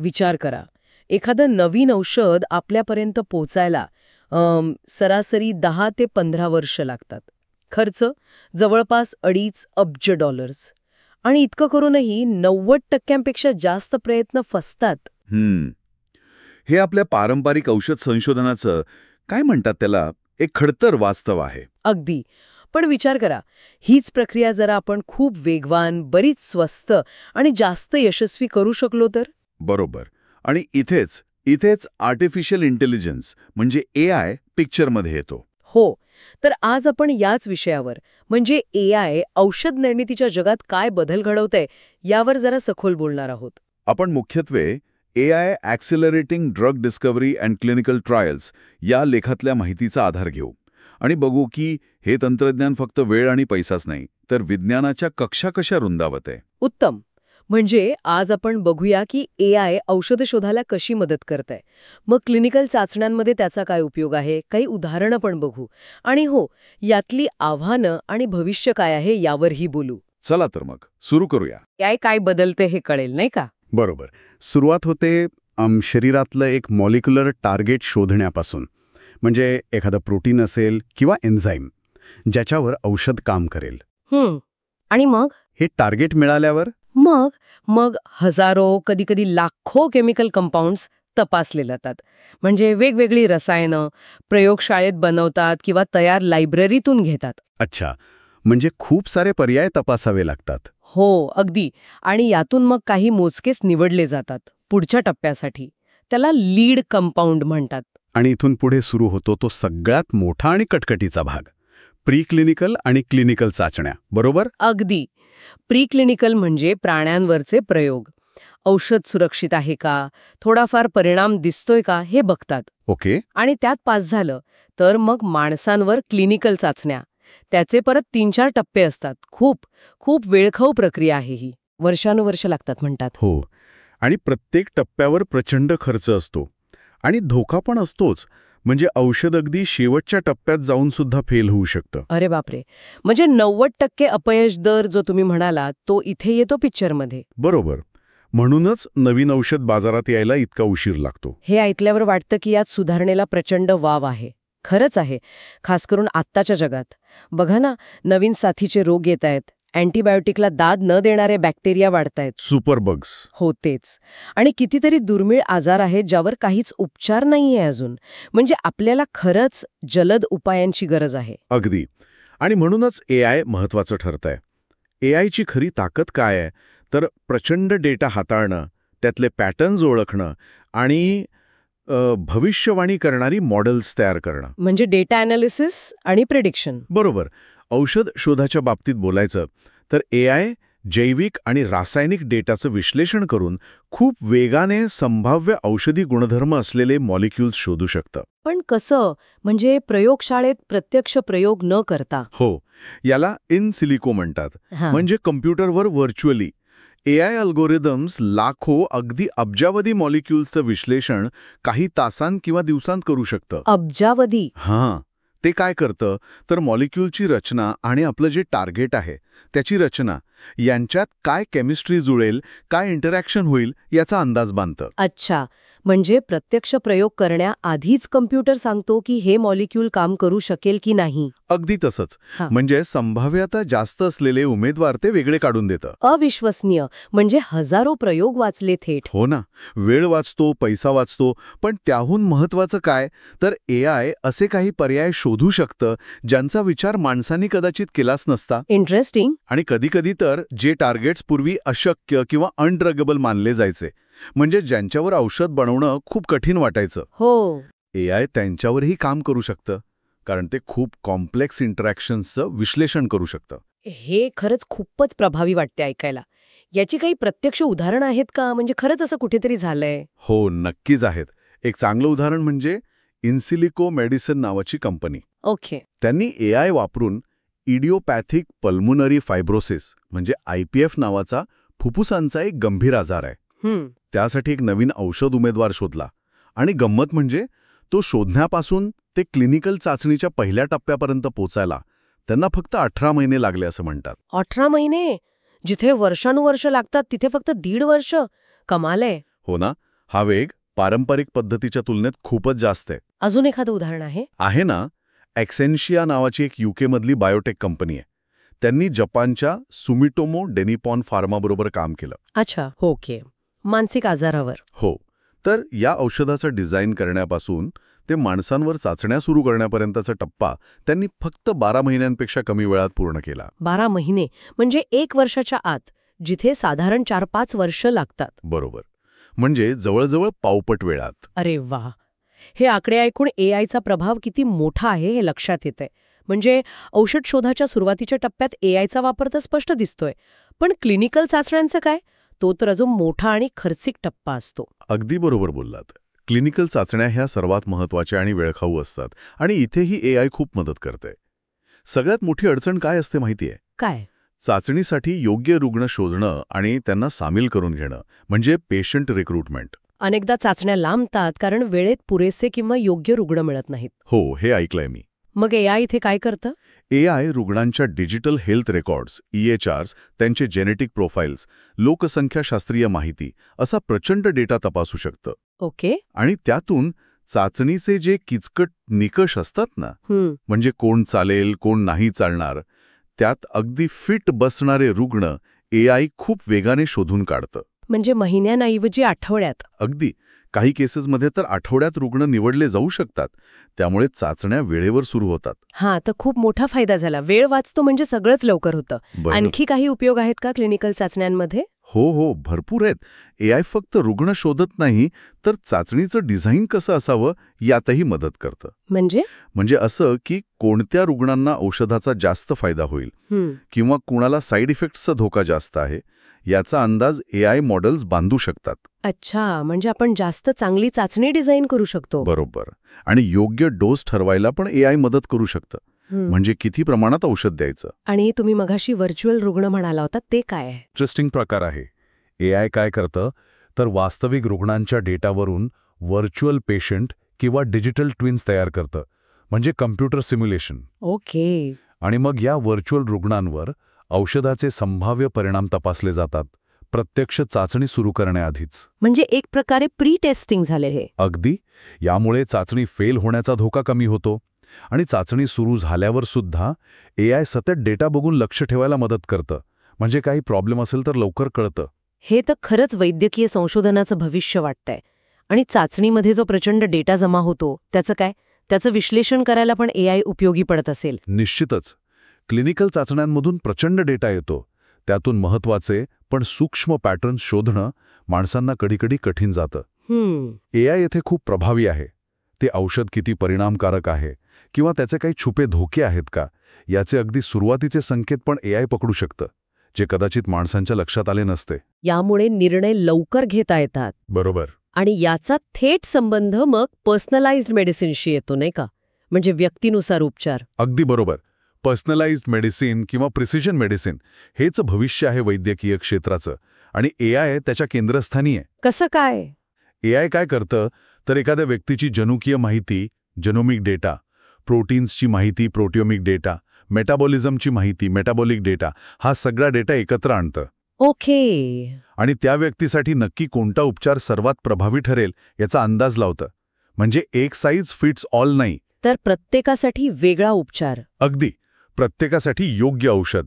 विचार करा, एखादं नवीन औषध आपल्यापर्यंत पोचायला सरासरी 10 ते 15 वर्ष लागतात. खर्च जवळपास $2.5 अब्ज. आणि इतकं करूनही 90% जास्त प्रयत्न फसतात. हम्म. हे आपल्या पारंपरिक औषध संशोधनाचं काय म्हणतात त्याला, एक खडतर वास्तव आहे. अगदी. पण विचार करा, हीच प्रक्रिया जरा आपण खूप वेगवान, बरीच स्वस्त आणि जास्त यशस्वी करू शकलो तर? बरोबर. आणि इथेच आर्टिफिशियल इंटेलिजन्स म्हणजे AI पिक्चरमध्ये येतो. हो. तर आज आपण याच विषयावर म्हणजे AI औषध निर्मितीच्या जगात काय बदल घडवतंय यावर जरा सखोल बोलणार आहोत. आपण मुख्यत्वे AI accelerating drug discovery and clinical trials या लेखातल्या माहितीचा आधार घेऊ आणि बघू की हे तंत्रज्ञान फक्त वेळ आणि पैसाच नाही, तर विज्ञानाच्या कक्षा कशा रुंदावत आहे. उत्तम. म्हणजे आज आपण बघूया की AI औषध शोधायला कशी मदत करतंय. मग क्लिनिकल चाचण्यांमध्ये त्याचा काय उपयोग आहे, काही उदाहरणं पण बघू. आणि हो, यातली आव्हानं आणि भविष्य काय आहे यावरही बोलू. चला तर मग सुरू करूया. AI काय बदलते हे कळेल नाही का? बरोबर. सुरुवात होते शरीरातलं एक मॉलिक्युलर टार्गेट शोधण्यापासून. म्हणजे एखादं प्रोटीन असेल किंवा एन्झाईम ज्याच्यावर औषध काम करेल. आणि मग हे टार्गेट मिळाल्यावर मग हजारो, कधी-कधी लाखो केमिकल कंपाऊंड्स तपासले जातात. म्हणजे वेगवेगळी रसायनं प्रयोगशाळेत बनवतात किंवा तयार लायब्ररीतून घेतात. अच्छा, म्हणजे खूप सारे पर्याय तपासावे लागतात. हो, अगदी. आणि यातून मग काही मोजकेच निवडले जातात पुढच्या टप्प्यासाठी. त्याला लीड कंपाऊंड म्हणतात. आणि इथून पुढे सुरू होतो तो सगळ्यात मोठा आणि कटकटीचा भाग, प्री क्लिनिकल आणि क्लिनिकल चाचण्या. बरोबर? अगदी. प्री क्लिनिकल म्हणजे प्राण्यांवरचे प्रयोग. औषध सुरक्षित आहे का, थोडाफार परिणाम दिसतोय का हे बघतात. ओके. आणि त्यात पास झालं तर मग माणसांवर क्लिनिकल चाचण्या. त्याचे परत 3-4 टप्पे असतात. खूप वेळखाऊ प्रक्रिया आहे ही. वर्षानुवर्ष लागतात म्हणतात. हो. आणि प्रत्येक टप्प्यावर प्रचंड खर्च असतो आणि धोका पण असतोच. म्हणजे औषध अगदी शेवटच्या टप्प्यात जाऊन सुद्धा फेल होऊ शकतं. अरे बापरे. म्हणजे 90% अपयश दर जो तुम्ही म्हणाला तो इथे येतो पिक्चरमध्ये. बरोबर. म्हणूनच नवीन औषध बाजारात यायला इतका उशीर लागतो. हे ऐकल्यावर वाटतं की यात सुधारणेला प्रचंड वाव आहे. खरंच आहे. खास करून आत्ताच्या जगात. बघा ना, नवीन साथीचे रोग येत आहेत. अँटीबायोटिकला दाद न देणारे बॅक्टेरिया वाढतायत. सुपरबग्स. हो तेच. आणि कितीतरी दुर्मिळ आजार आहेत ज्यावर काहीच उपचार नाहीये अजून. म्हणजे आपल्याला खरंच जलद उपायांची गरज आहे. अगदी. आणि म्हणूनच AI महत्वाचं ठरतंय. AIची खरी ताकद काय आहे तर प्रचंड डेटा हाताळणं, त्यातले पॅटर्न्स ओळखणं आणि भविष्यवाणी करणारी मॉडेल्स तयार करणं. म्हणजे डेटा ॲनालिसिस आणि प्रेडिक्शन. बरोबर. औषध शोधाच्या बाबतीत बोलायचं तर AI जैविक आणि रासायनिक डेटाचं विश्लेषण करून खूप वेगाने संभाव्य औषधी गुणधर्म असलेले मॉलिक्युल्स शोधू शकतं. पण कसं? म्हणजे प्रयोगशाळेत प्रत्यक्ष प्रयोग न करता? हो. याला इन सिलिको म्हणतात. म्हणजे कम्प्युटरवर व्हर्च्युअली AI अल्गोरिदम्स लाखो, अगदी अब्जावधी मॉलिक्युल्सचं विश्लेषण काही तासांत किंवा दिवसांत करू शकतं. अब्जावधी? हां. ते काय करतं तर मॉलिक्यूलची रचना आणि आपलं जे टार्गेट आहे त्याची रचना यांच्यात काय केमिस्ट्री जुळेल, काय इंटरॅक्शन होईल याचा अंदाज बांधतं. अच्छा. म्हणजे प्रत्यक्ष प्रयोग करण्याआधीच कम्प्युटर सांगतो की हे मॉलिक्यूल काम करू शकेल की नाही. अगदी तसंच. म्हणजे संभाव्यता जास्त असलेले उमेदवार ते वेगळे काढून देतं. अविश्वसनीय. म्हणजे हजारो प्रयोग वाचले थेट. हो ना. वेळ वाचतो, पैसा वाचतो. पण त्याहून महत्वाचं काय तर AI असे काही पर्याय शोधू शकतं ज्यांचा विचार माणसांनी कदाचित केलाच नसता. इंटरेस्टिंग. आणि कधीकधी तर जे टार्गेट्स पूर्वी अशक्य किंवा अनड्रगेबल मानले जायचे, म्हणजे ज्यांच्यावर औषध बनवणं खूप कठीण वाटायचं. हो. AI त्यांच्यावरही काम करू शकतं, कारण ते खूप कॉम्प्लेक्स इंटरॅक्शन्सचं विश्लेषण करू शकतं. हे खरंच खूपच प्रभावी वाटते ऐकायला. याची काही प्रत्यक्ष उदाहरणं आहेत का? म्हणजे खरंच असं कुठेतरी झालंय? हो, नक्कीच आहेत. एक चांगलं उदाहरण म्हणजे इन्सिलिको मेडिसिन नावाची कंपनी. ओके. त्यांनी AI वापरून इडिओपॅथिक पल्मोनरी फायब्रोसिस म्हणजे IPF नावाचा फुफ्फुसांचा एक गंभीर आजार आहे. त्यासाठी एक नवीन औषध उमेदवार शोधला. आणि गंमत म्हणजे तो शोधण्यापासून ते क्लिनिकल चाचणीच्या पहिल्या टप्प्यापर्यंत पोचायला त्यांना फक्त 18 महिने लागले असं म्हणतात. 18 महिने? जिथे वर्षानुवर्ष लागतात तिथे फक्त 1.5 वर्ष? कमाल आहे. हो ना, हा वेग पारंपरिक पद्धतीच्या तुलनेत खूपच जास्त आहे. अजून एखादं उदाहरण आहे? आहे ना, ॲक्सेन्शिया नावाची एक UK मधली बायोटेक कंपनी आहे. त्यांनी जपानच्या सुमिटोमो डेनिपॉन फार्माबरोबर काम केलं. अच्छा, ओके. मानसिक आजारावर. हो. तर या औषधाचं डिझाईन करण्यापासून ते माणसांवर चाचण्या सुरू करण्यापर्यंतचा टप्पा त्यांनी फक्त 12 महिन्यांपेक्षा कमी वेळात पूर्ण केला. 12 महिने म्हणजे 1 वर्षाच्या आत, जिथे साधारण 4-5 वर्ष लागतात. बरोबर. म्हणजे जवळजवळ पावपट वेळात. अरे वा, हे आकडे ऐकून AIचा प्रभाव किती मोठा आहे हे लक्षात येतंय. म्हणजे औषध शोधाच्या सुरुवातीच्या टप्प्यात AIचा वापर तर स्पष्ट दिसतोय, पण क्लिनिकल चाचण्यांचं काय? तो तर अजून मोठा आणि खर्चिक टप्पा असतो. अगदी बरोबर बोललात. क्लिनिकल चाचण्या ह्या सर्वात महत्त्वाच्या आणि वेळखाऊ असतात आणि इथेही AI खूप मदत करते. सगळ्यात मोठी अडचण काय असते माहितीये? काय? चाचणीसाठी योग्य रुग्ण शोधणं आणि त्यांना सामील करून घेणं, म्हणजे पेशंट रिक्रुटमेंट. अनेकदा चाचण्या लांबतात कारण वेळेत पुरेसे किंवा योग्य रुग्ण मिळत नाहीत. हो, हे ऐकलंय मी. मग AI इथे काय करतं? AI रुग्णांच्या डिजिटल हेल्थ रेकॉर्ड्स, EHRs, त्यांचे जेनेटिक प्रोफाईल्स, लोकसंख्याशास्त्रीय माहिती असा प्रचंड डेटा तपासू शकतं. ओके. आणि त्यातून चाचणीचे जे किचकट निकष असतात ना, म्हणजे कोण चालेल, कोण नाही चालणार, त्यात अगदी फिट बसणारे रुग्ण AI खूप वेगाने शोधून काढतं. म्हणजे महिन्यांऐवजी आठवड्यात. अगदी. काही केसेसमध्ये तर आठवड्यात रुग्ण निवडले जाऊ शकतात. त्यामुळे चाचण्या वेळेवर सुरू होतात. हां, तर खूप मोठा फायदा झाला. वेळ वाचतो म्हणजे सगळंच लवकर होतं. बरं. आणखी काही उपयोग आहेत का क्लिनिकल चाचण्यांमध्ये? हो, भरपूर आहेत. AI फक्त रुग्ण शोधत नाही, तर चाचणीचं डिझाईन कसं असावं यातही मदत करतं. म्हणजे असं की कोणत्या रुग्णांना औषधाचा जास्त फायदा होईल किंवा कुणाला साईड इफेक्ट्सचा धोका जास्त आहे, याचा अंदाज AI मॉडेल्स बांधू शकतात. अच्छा, म्हणजे आपण जास्त चांगली चाचणी डिझाईन करू शकतो. बरोबर. आणि योग्य डोस ठरवायला पण AI मदत करू शकतं. म्हणजे किती प्रमाणात औषध द्यायचं. आणि तुम्ही मघाशी व्हर्च्युअल रुग्ण म्हणाला होता, ते काय आहे? इंटरेस्टिंग प्रकार आहे. AI काय करतं तर वास्तविक रुग्णांच्या डेटावरून व्हर्च्युअल पेशंट किंवा डिजिटल ट्विन्स तयार करतं, म्हणजे कम्प्युटर सिम्युलेशन. ओके. आणि मग या व्हर्च्युअल रुग्णांवर औषधाचे संभाव्य परिणाम तपासले जातात, प्रत्यक्ष चाचणी सुरू करण्याआधीच. म्हणजे एक प्रकारे प्री टेस्टिंग झाले हे. अगदी. यामुळे चाचणी फेल होण्याचा धोका कमी होतो. आणि चाचणी सुरू झाल्यावर सुद्धा AI सतत डेटा बघून लक्ष ठेवायला मदत करतं, म्हणजे काही प्रॉब्लेम असेल तर लवकर कळतं. हे तर खरंच वैद्यकीय संशोधनाचं भविष्य वाटतंय. आणि चाचणीमध्ये जो प्रचंड डेटा जमा होतो, त्याचं काय? त्याचं विश्लेषण करायला पण AI उपयोगी पडत असेल. निश्चितच. क्लिनिकल चाचण्यांमधून प्रचंड डेटा येतो. त्यातून महत्त्वाचे पण सूक्ष्म पॅटर्न्स शोधणं माणसांना कधीकधी कठीण जातं. AI येथे खूप प्रभावी आहे. ते औषध किती परिणामकारक आहे किंवा त्याचे काही छुपे धोके आहेत का, याचे अगदी सुरुवातीचे संकेत पण AI पकडू शकतं, जे कदाचित माणसांच्या लक्षात आले नसते. यामुळे निर्णय लवकर घेता येतात. बरोबर. आणि याचा थेट संबंध मग पर्सनलाइज्ड मेडिसिनशी येतो, नाही का? म्हणजे व्यक्तीनुसार उपचार. अगदी बरोबर. पर्सनलाइज्ड मेडिसिन किंवा प्रिसिजन मेडिसिन हेच भविष्य आहे वैद्यकीय क्षेत्राचं, आणि AI त्याच्या केंद्रस्थानी आहे. कसं काय? AI काय करतं तर एखाद्या व्यक्तीची जनुकीय माहिती, जेनोमिक डेटा, प्रोटीन्सची माहिती, प्रोटिओमिक डेटा, मेटाबॉलिझमची माहिती, मेटाबॉलिक डेटा, हा सगळा डेटा एकत्र आणतं. ओके. आणि त्या व्यक्तीसाठी नक्की कोणता उपचार सर्वात प्रभावी ठरेल याचा अंदाज लावतं. म्हणजे एक साईज फिट्स ऑल नाही. तर प्रत्येकासाठी वेगळा उपचार. अगदी. प्रत्येकासाठी योग्य औषध.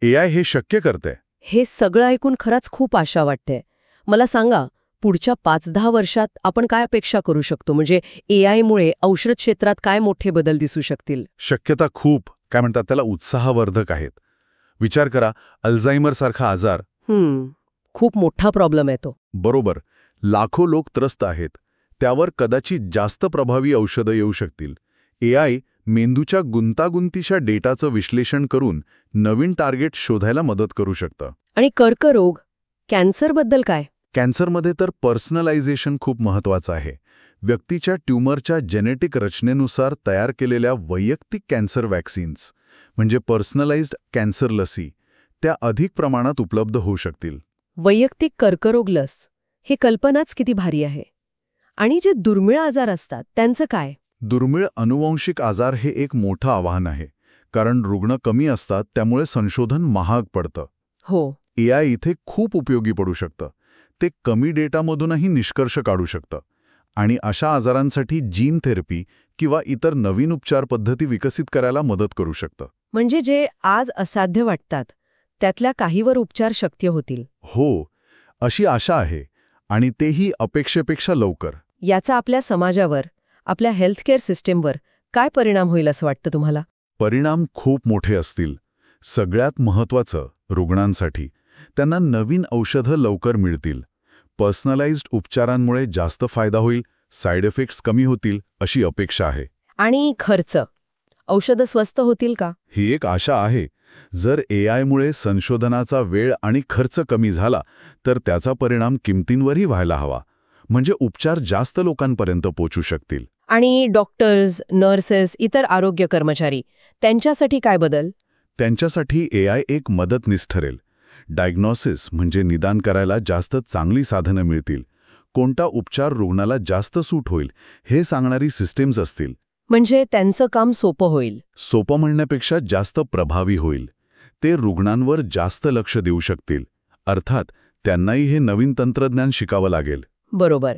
AI हे शक्य करते. हे सगळं ऐकून खरंच खूप आशा वाटते. मला सांगा, पुढच्या 5-10 वर्षात आपण काय अपेक्षा करू शकतो? म्हणजे AIमुळे औषध क्षेत्रात काय मोठे बदल दिसू शकतील? शक्यता खूप, काय म्हणतात त्याला, उत्साहवर्धक आहेत. विचार करा, अल्झायमर सारखा आजार. खूप मोठा प्रॉब्लेम आहे तो. बरोबर. लाखो लोक त्रस्त आहेत. त्यावर कदाचित जास्त प्रभावी औषधं येऊ शकतील. AI मेंदूच्या गुंतागुंतीच्या डेटाचं विश्लेषण करून नवीन टार्गेट शोधायला मदत करू शकतं. आणि कर्करोग, कॅन्सरबद्दल काय? कॅन्सरमध्ये तर पर्सनलायझेशन खूप महत्त्वाचं आहे. व्यक्तीच्या ट्यूमरच्या जेनेटिक रचनेनुसार तयार केलेल्या वैयक्तिक कॅन्सर वॅक्सिन्स, म्हणजे पर्सनलाइज्ड कॅन्सर लसी, त्या अधिक प्रमाणात उपलब्ध होऊ शकतील. वैयक्तिक कर्करोग लस, हे कल्पनाच किती भारी आहे. आणि जे दुर्मिळ आजार असतात त्यांचं काय? दुर्मिळ अनुवंशिक आजार हे एक मोठं आव्हान आहे. कारण रुग्ण कमी असतात, त्यामुळे संशोधन महाग पडतं. हो. AI इथे खूप उपयोगी पडू शकतं. ते कमी डेटामधूनही निष्कर्ष काढू शकतं आणि अशा आजारांसाठी जीन थेरपी किंवा इतर नवीन उपचार पद्धती विकसित करायला मदत करू शकतं. म्हणजे जे आज असाध्य वाटतात त्यातल्या काहीवर उपचार शक्य होतील. हो, अशी आशा आहे आणि तेही अपेक्षेपेक्षा लवकर. याचा आपल्या समाजावर, आपल्या हेल्थकेअर सिस्टीमवर काय परिणाम होईल असं वाटतं तुम्हाला? परिणाम खूप मोठे असतील. सगळ्यात महत्त्वाचं रुग्णांसाठी त्यांना नवीन औषधं लवकर मिळतील. पर्सनलाइज्ड उपचारांमुळे जास्त फायदा होईल, साईड इफेक्ट्स कमी होतील अशी अपेक्षा आहे. आणि खर्च, औषधं स्वस्त होतील का? ही एक आशा आहे. जर एआयमुळे संशोधनाचा वेळ आणि खर्च कमी झाला तर त्याचा परिणाम किमतींवरही व्हायला हवा. म्हणजे उपचार जास्त लोकांपर्यंत पोहोचू शकतील. आणि डॉक्टर्स, नर्सेस, इतर आरोग्य कर्मचारी त्यांच्यासाठी काय बदल? त्यांच्यासाठी एआय एक मदतनीस ठरेल. डायग्नोसिस म्हणजे निदान करायला जास्त चांगली साधनं मिळतील. कोणता उपचार रुग्णाला जास्त सूट होईल हे सांगणारी सिस्टीम्स असतील. म्हणजे त्यांचं काम सोपं होईल. सोपं म्हणण्यापेक्षा जास्त प्रभावी होईल. ते रुग्णांवर जास्त लक्ष देऊ शकतील. अर्थात त्यांनाही हे नवीन तंत्रज्ञान शिकावं लागेल. बरोबर.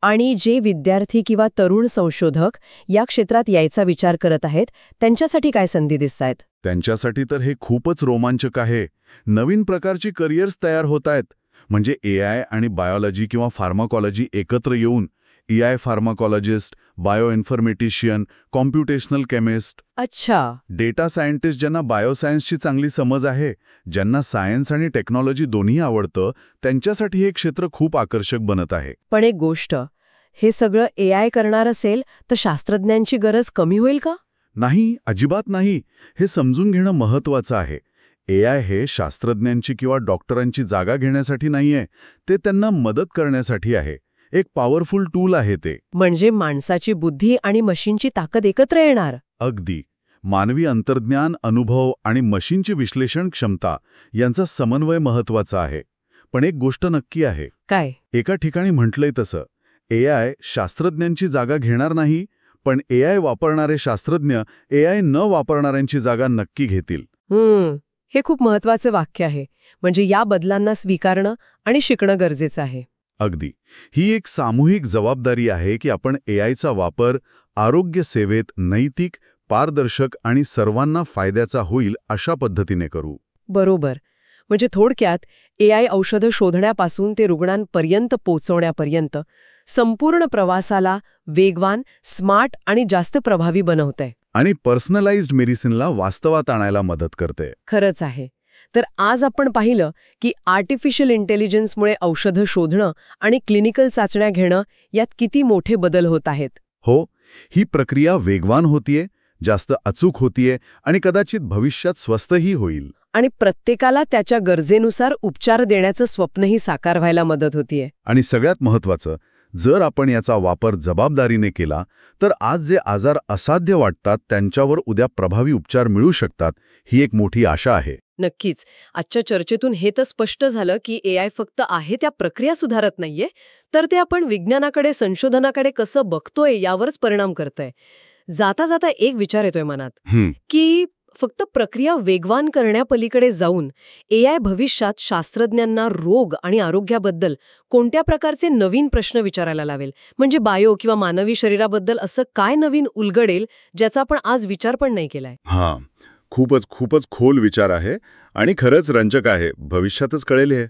आणि जे विद्यार्थी किंवा तरुण संशोधक या क्षेत्रात यायचा विचार करत आहेत त्यांच्यासाठी काय संधी दिसतायत? त्यांच्यासाठी तर हे खूपच रोमांचक आहे. नवीन प्रकारची करिअर्स तयार होत आहेत. म्हणजे एआय आणि बायोलॉजी किंवा फार्माकॉलॉजी एकत्र येऊन एआय फार्माकॉलॉजिस्ट, बायोइन्फॉर्मेटिशियन, कॉम्प्युटेशनल केमिस्ट. अच्छा. डेटा सायंटिस्ट ज्यांना बायोसायन्सची चांगली समज आहे, ज्यांना सायन्स आणि टेक्नॉलॉजी दोन्ही आवडतं, त्यांच्यासाठी हे क्षेत्र खूप आकर्षक बनत आहे. पण एक गोष्ट, हे सगळं एआय करणार असेल तर शास्त्रज्ञांची गरज कमी होईल का? नाही, अजिबात नाही. हे समजून घेणं महत्त्वाचं आहे. एआय हे शास्त्रज्ञांची किंवा डॉक्टरांची जागा घेण्यासाठी नाहीये, ते त्यांना मदत करण्यासाठी आहे. एक पॉवरफुल टूल आहे ते. म्हणजे माणसाची बुद्धी आणि मशीनची ताकद एकत्र येणार. अगदी. मानवी अंतर्ज्ञान, अनुभव आणि मशीनची विश्लेषण क्षमता यांचा समन्वय महत्त्वाचा आहे. पण एक गोष्ट नक्की आहे. काय? एका ठिकाणी म्हटलंय तसं, एआय शास्त्रज्ञांची जागा घेणार नाही, पण एआय वापरणारे शास्त्रज्ञ एआय न वापरणाऱ्यांची जागा नक्की घेतील. हे खूप महत्त्वाचं वाक्य आहे. म्हणजे या बदलांना स्वीकारणं आणि शिकणं गरजेचं आहे. अगदी. ही एक सामूहिक जबाबदारी आहे की आपण एआयचा वापर आरोग्य सेवेत नैतिक, पारदर्शक आणि सर्वांना फायद्याचा होईल अशा पद्धतीने करू. बरोबर. म्हणजे थोडक्यात एआय औषधं शोधण्यापासून ते रुग्णांपर्यंत पोहोचवण्यापर्यंत संपूर्ण प्रवासाला वेगवान, स्मार्ट आणि जास्त प्रभावी बनवतंय. आणि पर्सनलाइज्ड मेडिसिनला वास्तवात आणायला मदत करते. खरंच आहे. तर आज आपण पाहिलं की आर्टिफिशियल इंटेलिजन्समुळे औषधं शोधणं आणि क्लिनिकल चाचण्या घेणं यात किती मोठे बदल होत आहेत. हो, ही प्रक्रिया वेगवान होतीये, जास्त अचूक होतीये आणि कदाचित भविष्यात स्वस्तही होईल. आणि प्रत्येकाला त्याच्या गरजेनुसार उपचार देण्याचं स्वप्नही साकार व्हायला मदत होतीये. आणि सगळ्यात महत्त्वाचं, जर आपण याचा वापर जबाबदारीने केला तर आज जे आजार असाध्य वाटतात त्यांच्यावर उद्या प्रभावी उपचार मिळू शकतात, ही एक मोठी आशा आहे. नक्कीच. आजच्या चर्चेतून हे तर स्पष्ट झालं की एआय फक्त आहे त्या प्रक्रिया सुधारत नाहीये, तर ते आपण विज्ञानाकडे, संशोधनाकडे कसं बघतोय यावरच परिणाम करतंय. जाता जाता एक विचार येतोय मनात की फक्त प्रक्रिया वेगवान करण्यापलीकडे जाऊन एआय भविष्यात शास्त्रज्ञांना रोग आणि आरोग्याबद्दल कोणत्या प्रकारचे नवीन प्रश्न विचारायला लावेल. म्हणजे बायो किंवा मानवी शरीराबद्दल असं काय नवीन उलगडेल ज्याचा आपण आज विचार पण नाही केलाय. खूपच खोल विचार आहे आणि खरंच रंजक आहे. भविष्यातच कळेल हे.